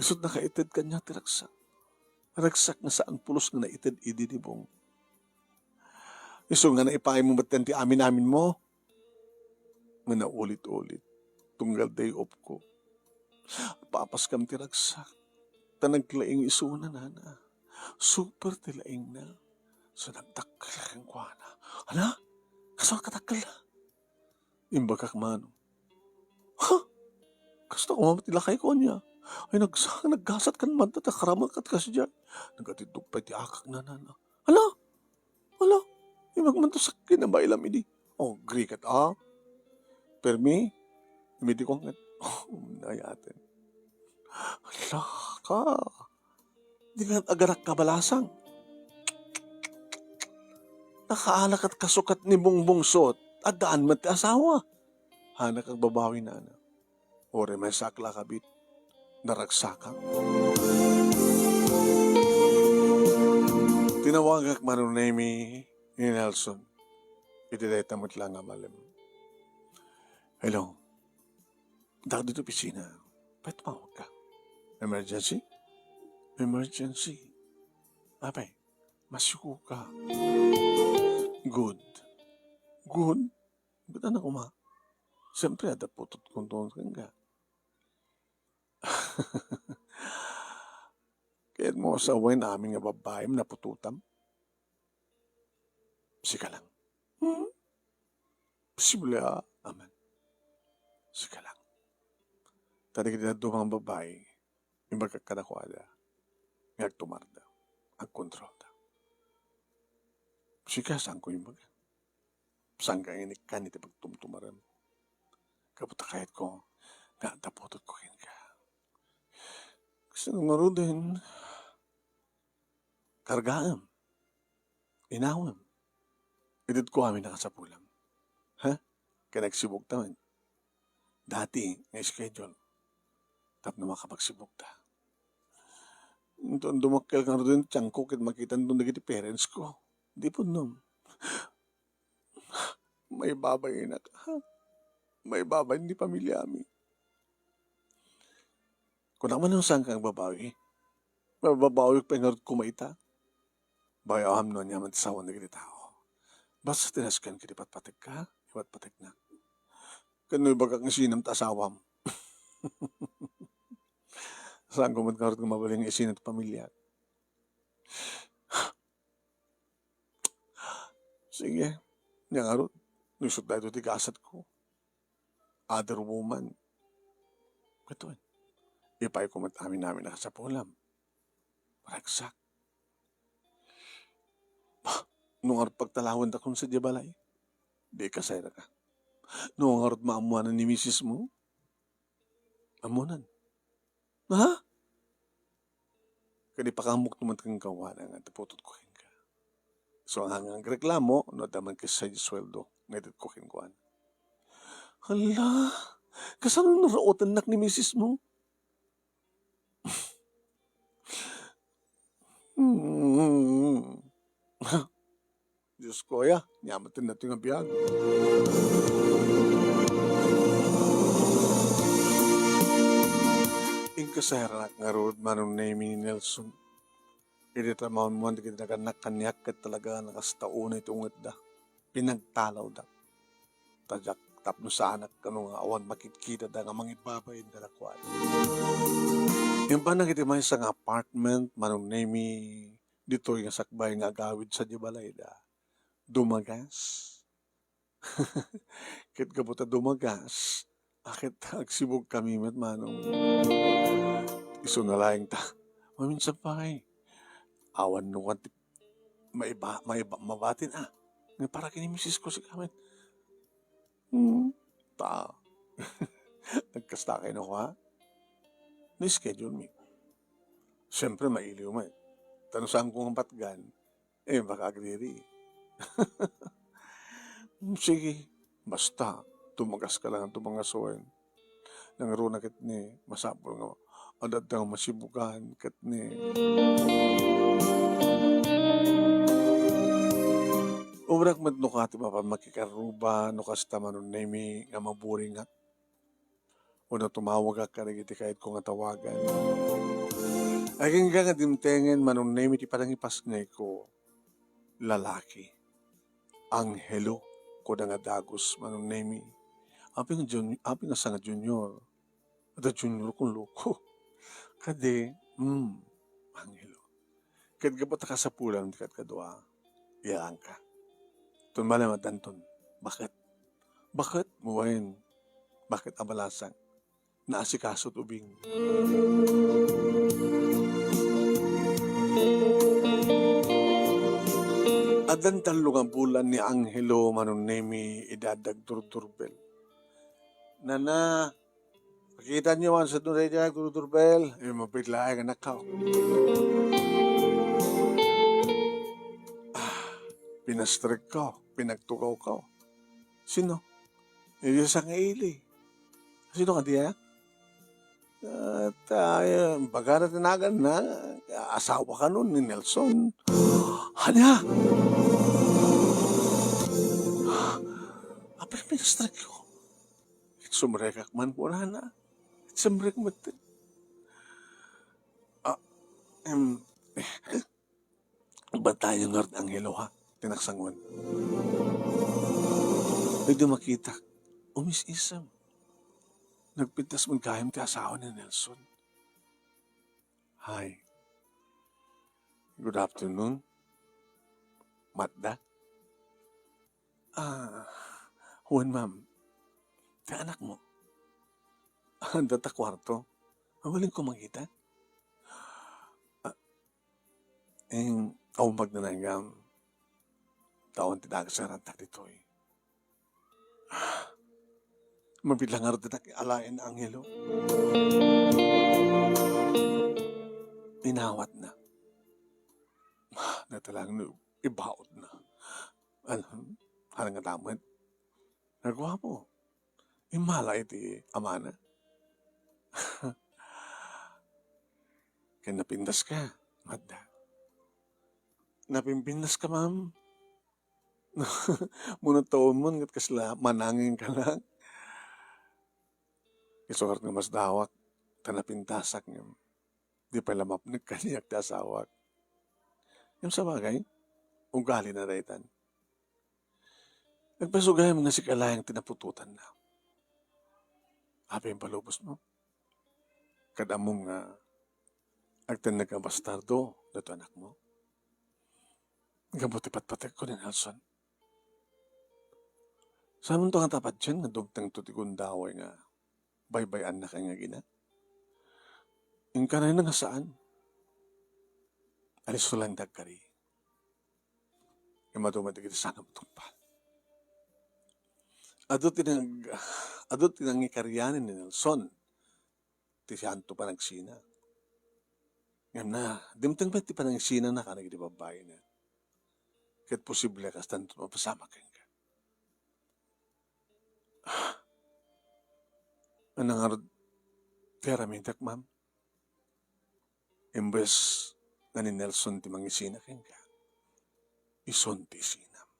Isot na kaitid kanya ti ragsak. Ragsak na saan pulos nga naitid idinibong. Iso nga naipay mo ba't ti amin-amin mo? Nga naulit-ulit. Tunggal day of ko. Papas kam ti ragsak. Tanaglaing iso na, Nana. Super tilaing na. So nagtakal kang kuhana. Hala? Kaso katakal na. Imbagak mano. Ha? Gusto ko mamatilakay ko niya. Ay naggasat kan man tatakaraman kat kasi dyan. Nagatidog pa ti akak na, Nana. Hala? Hala? Imagman to sakit na ba ilam ini? Oh, grikat Permi? Imidi ko nga. Oh, nayatin. Hala ka. Di nga agarak kabalasang. Nakaalak at kasukat ni bungbungsot. Adaan man ti asawa. Hanak ang babawi, Nana. Ore may sakla kabit. Naragsakang. Tinawagak manunemi ni Nelson. Itideta mo't lang nga malam. Hello. Dak dito pisina. Pwede tumawag ka. Emergency? Emergency. Abay, masuko ka. Good. Good? Ba't anak ko ma? Siyempre, ada putot kong tuwan ka. Kaya mo sa away na aming babae na pututam. Sika lang. Posible aman. Sika lang. Tadi kita dumang babae, yung magkakadakwada, ngagtumarda, agkontrol da. Sika, saan ko yung baga? Saan ka inik ka niti pagtumtumaran? Kaputa kahit ko, nga taputot ko ka. Gusto nga maro din, kargaan, inawam. Edad ko kami nakasapulam. Ha? Kaya nagsibog taman. Dati, nga schedule. Tap na makapagsibog ta. Doon dumakil ka rin tiyang ko kit makita doon nagiti parents ko. Di po nun. May babay na ka. May babay hindi pamilya mi. Kung naman ang saan kang babawi, mababawi pa nga kumaita. Bayawam nun yaman sawan na giti tao. Basta tinaskan kiti patpatik ka, iwat-patik na. Kano'y bagak ng sinam ta asawam. Saan ko magkaroon ng mabaling isin at pamilya. Sige, niyang arot. Nusot na ito tigasat ko. Other woman. Katuan. Ipay ko matamin namin nakasapulam. Paragsak. Nung arot pagtalawan ta kung sa diabalay. Di kasayra ka. Nung arot maamuanan ni misis mo. Amunan. Ha? Kani pakamok naman kang kawanan nga taputot ko ka. So ang hangang reklamo, no daman kasi sa sweldo, ngayon ko kinkuan. Hala, kasano narautan nak ni misis mo? Diyos ko ya, niyamatin na ito nga biyag. Kasahara nga road manong name ni Nelson. Iti tamang mo, hindi kita naganakanyak kat talaga nakastauna itong da. Pinagtalaw da. Tajak tapno sa anak kanong awan makitkita da nga mangibabay in dalakwan. Yung pa nang iti may isang apartment manong name dito yung sakbay nga agawid sa Dibalay da. Dumagas. Kit kabuta dumagas. Akit agsibog kami met manong iso na laing ta. Maminsan pa kay awan nung mabatin nga para kini misis ko si kamet. Ta. Nagkasta kayo na ko ha. Ni-schedule me. Siyempre mailiw mo eh. Tanong saan kong patgan. Baka agriri. Sige. Basta. Tumagas ka lang ang tumangasoin. Nangaro na kit ni masapol nga adat nga masibukan kit ni. Ubrak madno ka ti mapa makikaruba no kasta manon nemi nga maburi nga. O na tumawag ka rin iti kahit ko nga tawagan. Ay nga dimtengen manon nemi ti padangipas ngay ko lalaki. Anghelo ko da nga dagos manon nemi. Api nga sa nga junior. Ada junior kong loko. Kade, anghelo. Kad gabat ka sa pulang kat kadwa, iyaan ka. Tun malamat Anton. Bakit? Bakit muwain? Bakit abalasan? Naasikaso tubing. Adan talungang bulan ni Anghelo manon nemi idadag durdurbel. Nana, pakita niyo man sa tunay dyan, durdurbel. Mabigla ay anak ka. Pinastrik ka, pinagtukaw ka. Sino? Yung sa ngaili. Sino ka diya? At baga na tinagan na, asawa ka nun ni Nelson. Hanya! Apa yung pinastrik ko? Sumrekak man po na. Sumrek mo ito. Bantayan ng Anghelo ha? Tinaksangon. Pwede makita. Umis-isam. Nagpintas mong kahim ti asawa ni Nelson. Hi. Good afternoon. Matda? Juan ma'am. Ti anak mo. Data kwarto. Mawaling ko makita. Awag na nanggam. Taon ti dagasaran tak dito eh. mabilangar din alain na anghelo. Inawat na. Natalang ibaot na. Ano, harang nga damot. Nagawa mo. Imala iti amana. Kaya napindas ka. Madda. Napimpindas ka, ma'am. Muna taon mo, ngat kasla, manangin ka lang. Isukat nga mas dawak. Tanapintasak nga. Di pa lamap nagkaniyak ti asawak. Yung sa bagay, ugali na daytan. Nagpasugay mo nga si kalayang tinapututan na. Apa yung palubos mo? Kadamong agtan nagkabastardo dato anak mo. Gabuti patpatek ko ni Nelson. Saan mo nga tapat dyan nga dugtang tutikundaway nga baybayan na kanya gina? Yung kanay na nga saan? Alis lang dagkari. Yung madumadig iti sana matungpal. Adot tinangikaryanin ni Nelson. Ti siyanto pa nagsina. Ngayon na, dimtang ba ti pa nagsina na kanag iti babae na. Kahit posible ka, tanto mapasama ka nga. Anong arod, teramintak, ma'am. Imbes na ni Nelson ti mangisina ka nga. Ison ti sinam.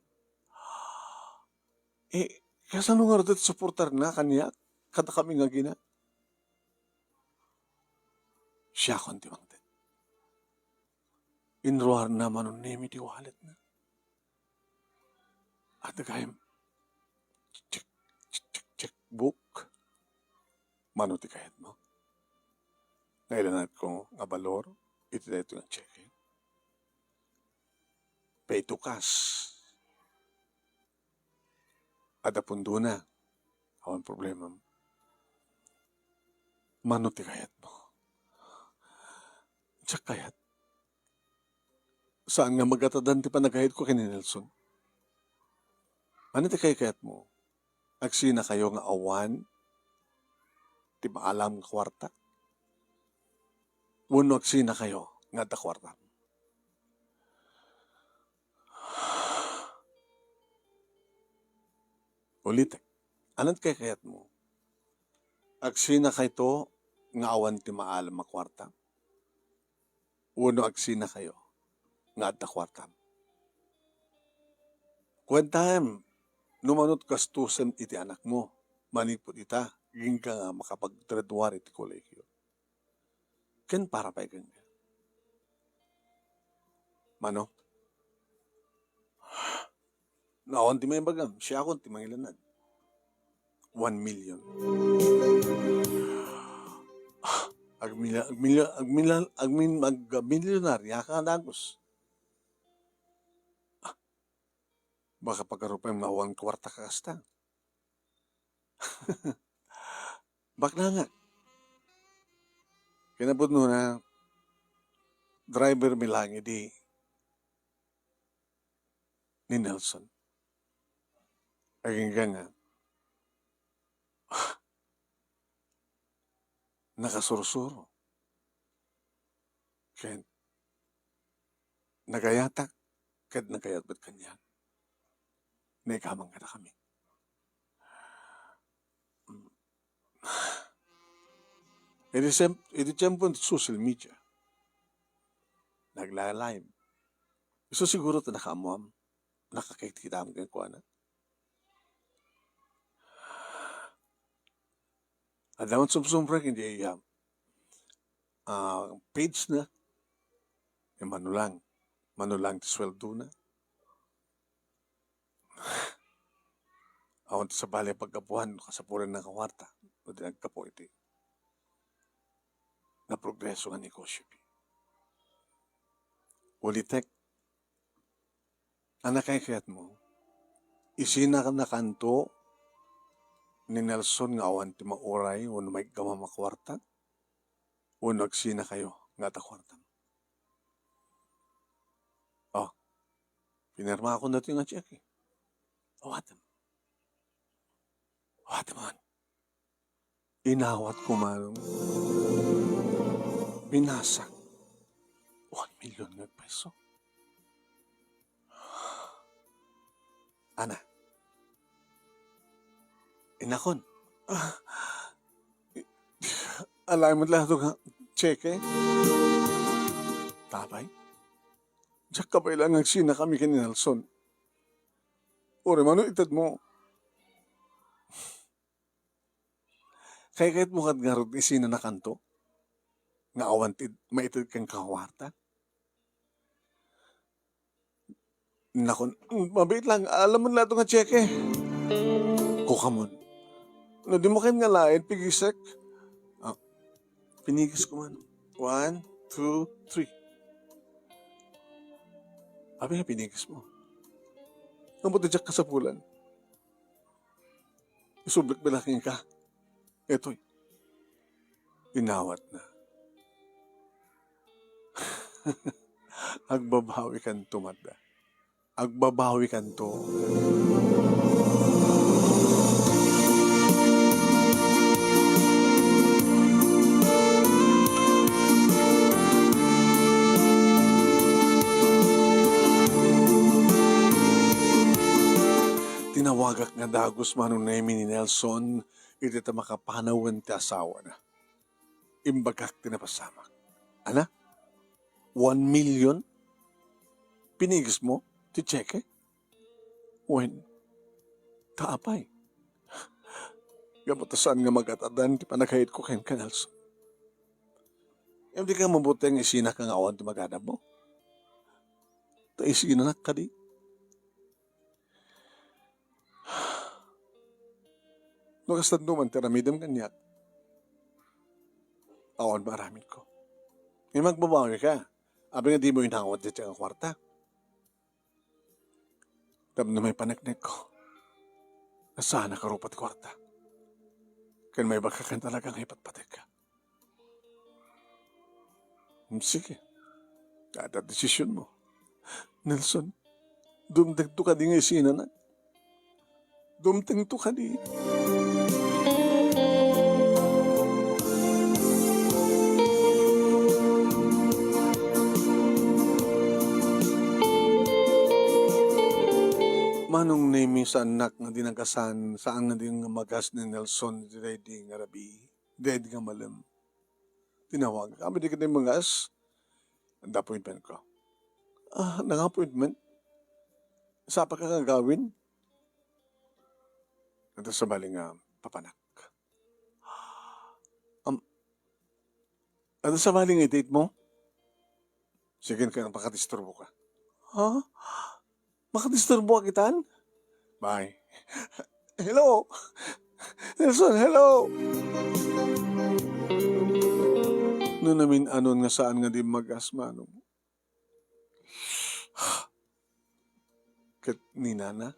Kaya nung arod at supportar na kanya, kada kami nga gina. Siya kon ti mangted. Inruar na manunimi ti walet na. At nagayam, check book. Mano ti kahit mo. Nailanat ko nga balor, iti na ito ng checking. Pay to cash. Ada pundo na. Awan problema mo. Mano ti kahit mo. Tsak kayat. Saan nga magatadan ti panagahid ko kini Nelson? Ano ti kayat mo? Agsina kayo nga awan, ti maalam nga kwarta. Uno agsina kayo nga da kwarta. Ulit, anong kayat mo? Agsina kayo nga awan ti maalam nga kwarta. Uno agsina kayo nga da kwarta. Kwentahem, numanot kastusan iti anak mo, manipot ita, ging ka nga makapag-graduar iti kolegyo. Ken para pa ikan ka. Mano? Naon ti may bagam, siya akong ti mangilanan. 1 million. Agmilyonarya ka dagos. Baka pagkarupay mga 1 kwarta ka kasta. Bakla nga. Kinabot mo na driver milang di ni Nelson. Aging nga nakasursuro. Kaya nagayatak kad nagayat ba't kanya. Naikamang ka na kami. Iti tiyempo ng social media. Nagla-live. So siguro ito nakamuam. Nakakita mo kaya kuha na. At dapat sumsumprek hindi page na. Manulang ti sweldo na. Awan sa balay pagkapuhan, kasapuran ng kawarta. O di nagkapo iti. Na progreso nga negosyo. Ulitek, anak kayat mo, isina ka na kanto ni Nelson nga awan ti mauray o may gamamakwarta o nagsina kayo nga takwarta. Oh, pinirma ako na ito nga check eh. Awatam man. Inawat ko manong binasak 1 million nga peso. Ana, inakon. Alay mo lahat nga cheque. Tabay, diyak ka ba ilang nagsina kami kay ni Nelson? Ore, mano itad mo? Kaya kahit mo kad nga rin isina na kanto, nga awantid, maitid kang kawarta. Nakon, mabait lang, alam mo lahat nga cheque. Kukamon. No, di mo kayo nga lain, pigisek. Ah, pinigis ko man. 1, 2, 3. Abi nga pinigis mo. Ang buti ka sa pulan. Isublik balaking ka. Eto'y, inawat na. Agbabawi kan tumada. Agbabawi kan to. Tinawagak nga dagos manong naimi ni Nelson, iti ta makapanawan ti asawa na. Imbagak tinapasamak. Ana? 1 million? Pinigis mo? Ti cheque? When? Taapay. Gamatasan nga magatadan, ti panagkahit ko kayo ka, Nelson. Hindi ka mabuti ang isina ka nga awan ti magadab mo. Ta isina na ka di. Nukastan naman tiramidam kanyak. Awan ba aramid ko? May magbabawi ka. Abi nga di mo inawad dito ang kwarta. Tab na may panagnek ko. Nasaan nakarupat kwarta? Kaya may baka kan talagang hipatpatek ka. Sige. Kada desisyon mo. Nelson, dumteng to ka di nga isina na. Dumteng to ka di. Manong name sa anak nga dinagasan saan nga din nga magas ni Nelson ready nga rabi. Dead nga malam. Tinawag. Kami di ka din magas. Ang appointment ko. Nang-appointment? Sa pa ka nga gawin? Ito sa baling papanak. Ano sa baling i-date mo? Sige ka, makadisturbo ka. Ha? Makadisturbo ka kitan? Bye. Hello? Nelson, hello? No namin anon nga saan nga di mag-asma, no? Kat ni Nana?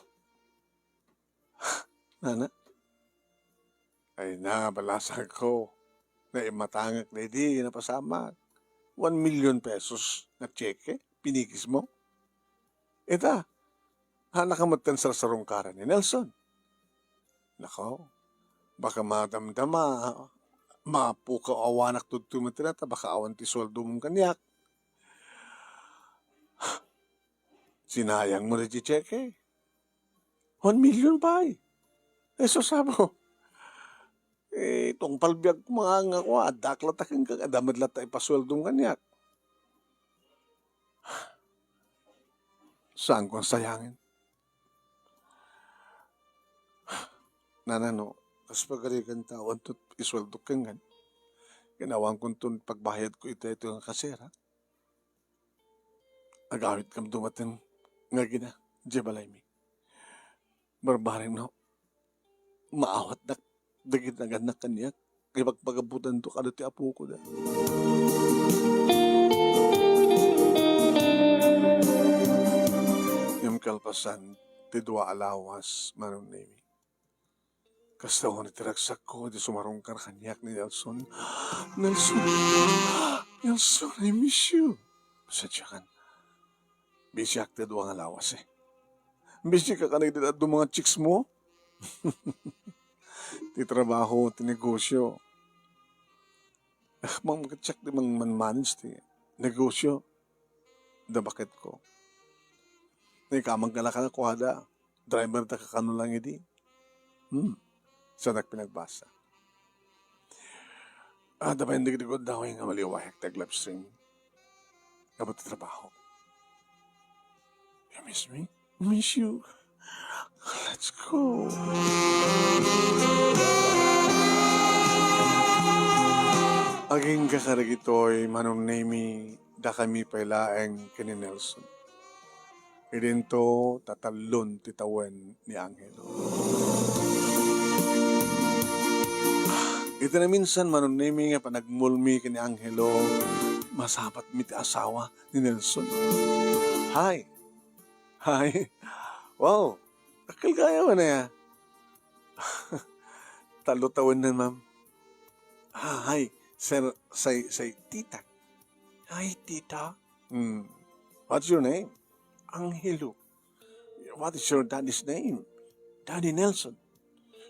Nana? Ay na, balasa ko. Na imatangak na di, napasama. 1 million pesos na cheque, pinigis mo. Eta, hanakamatan sa sarungkaran ni Nelson. Nako, baka madamdama, mapuka awanak tutumitirata, baka awan ti sweldo mong kanyak. Sinayang mo na di cheque. 1 million pa eh. So sabo, itong palbiag mga nga ko, adaklatakin ka, adamadlata ipasweldong kanyak. Saan ko ang sayangin? Nanano, kas pagalikan tawan to isweldok kang gan. Ginawang kong itong pagbayad ko ito ang kasera. Agawit kam dumating nga gina, jebalay mi. Barbaring no, maawat na, dagit na ganak kanyak. Kaya pagpagabutan to kada ti apo ko da. Yung kalpasan, ti dua alawas, manong nemi. Kasta ko nitiragsak ko, di sumarong ka kanyak ni Nelson. Nelson, Nelson, I miss you. Sadya kan. Busy acted wang alawas eh. Busy ka kanay din at mga chicks mo. ti trabaho, ti negosyo. Mang mag-check di mang man-manage ti negosyo. Da bakit ko. Ni kamang kalakala kuhada. Driver ta kakano lang idi. Sa nagpinagbasa. Dapat hindi ko daw yung maliwahik tag live stream. Kapag trabaho. You miss me? Miss you. Let's go. Aging kakarag ito'y manong nemi da kami pailaeng kini Nelson. Idinto tatalon titawen ni Angelo. Ito na minsan manong nemi nga panagmulmi kini Angelo, masapat mi ti asawa ni Nelson. Hi. Hi. Wow. Akil kaya mo na ya. Talo taon na, ma'am. Hi. Say tita. Hi, tita. What's your name? Angelo. What is your daddy's name? Daddy Nelson.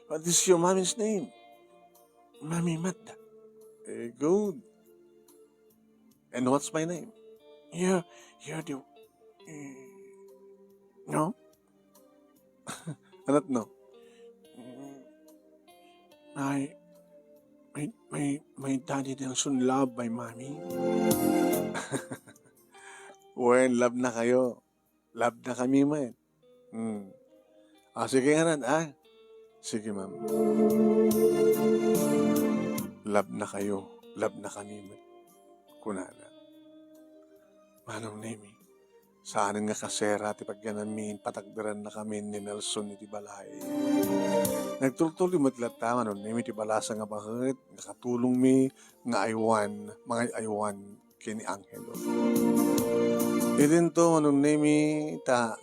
What is your mommy's name? Mommy Magda. Good. And what's my name? You're the... no? Anot no? My daddy Nelson loved my mommy. Well, love na kayo. Love na kami, man. Sige nga nan, Sige, ma'am. Love na kayo. Love na kami, man. Kunana. Manong nemi. Saan nga kasera ti pagkanamin, patagdaran na kami ni Nelson iti balay. Nagtultuloy matlata, manong nemi ti balasa nga bakit, nakatulong mi, nga aywan, mga aywan, kini Angelo. Idin to, manong nemi,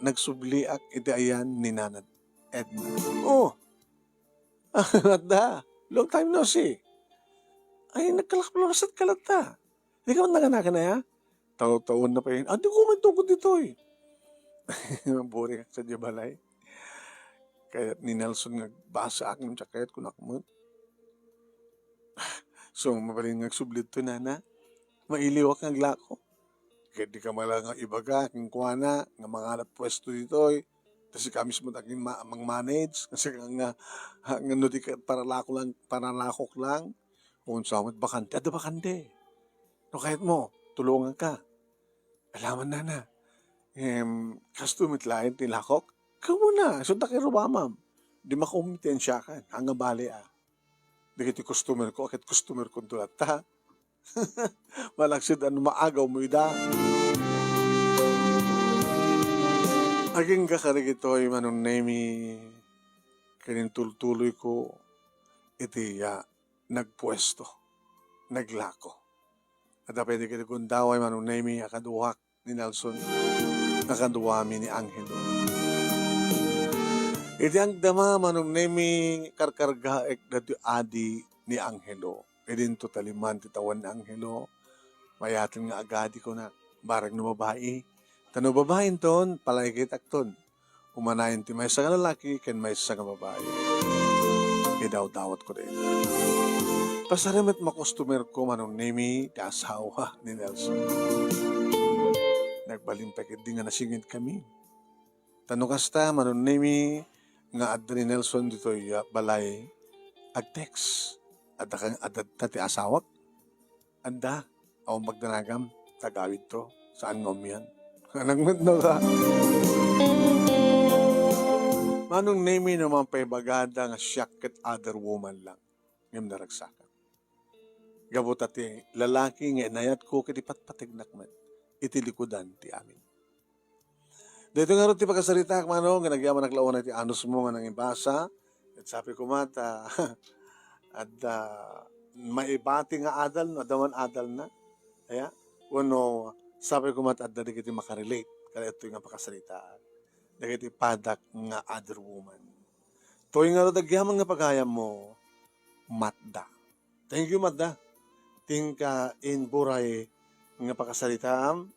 nagsubliak iti ayan ni Nanad Edna. Oh! Magda, long time no see. Ay, nagkalakpalamasat kalata. Hindi ka man naganakan na ya? Taon na pa yun. Di ko man tungkod dito eh. Boring sa Jabalay. Kaya ni Nelson nagbasa akin sa kayat ko nakamot. So, mabaling nagsublit to nana. Mailiwak ng lako. Kaya di ka malang ibaga, kung kuha na, nga mga hanap pwesto dito eh. Kasi kami mo taging mang-manage. Kasi nga di ka paralakok lang. Kung saan bakante, bakante. No, kahit mo, tulungan ka. Alaman na. Kastumit lain tilakok. Kamu na. Sunta kay Rubamam. Di makumitensya ka. Hanggang bali Di kiti customer ko. Akit customer ko tulat ta. Malaksid maagaw mo ida. Aging kakarig ito ay manong nemi. Kinintultuloy ko. Iti nagpwesto. Naglako. At pwede kita kundaway manong nemi akaduhak ni Nelson, nakaduwami ni Angelo. Iti ang dama manong nemi karkargaek dati adi ni Angelo. Idin to taliman titawan ni Angelo. Mayatin nga agadi ko na barag na babae. Tano babae ton, palagit akton. Umanayin ti may sa lalaki, ken may sa babae. Idaw-dawat ko rin. Pasaramat makustomer ko manong nemi ti asawa ni Nelson. Nagbalimpakit din nga nasingit kami. Tanong kasta, manon nemi, nga adda ni Nelson dito balay, ag-text. Adda ti asawak. Anda, ako magdanagam, tagawid to, saan ngom yan? Nagmudno ka. Manong nemi naman paibagada nga siyak other woman lang. Ngayon naragsakan. Gabot ati, lalaki nga inayat ko kiti patpatignak man. Itilikudan ti amin. Dito nga rin ti pagkasarita, mano, nga nagyaman naglaon na ti anos mo nga nang ibasa. At sabi ko mata, at maibati nga adal, no, adaman adal na. Kaya, wano, sabi ko mata, at dali kiti makarelate. Kaya ito nga pagkasaritaan. Dali kiti padak nga other woman. Ito nga rin nagyaman nga pagayam mo, Magda. Thank you, Magda. Tingka in buray nga pagkasaritaan.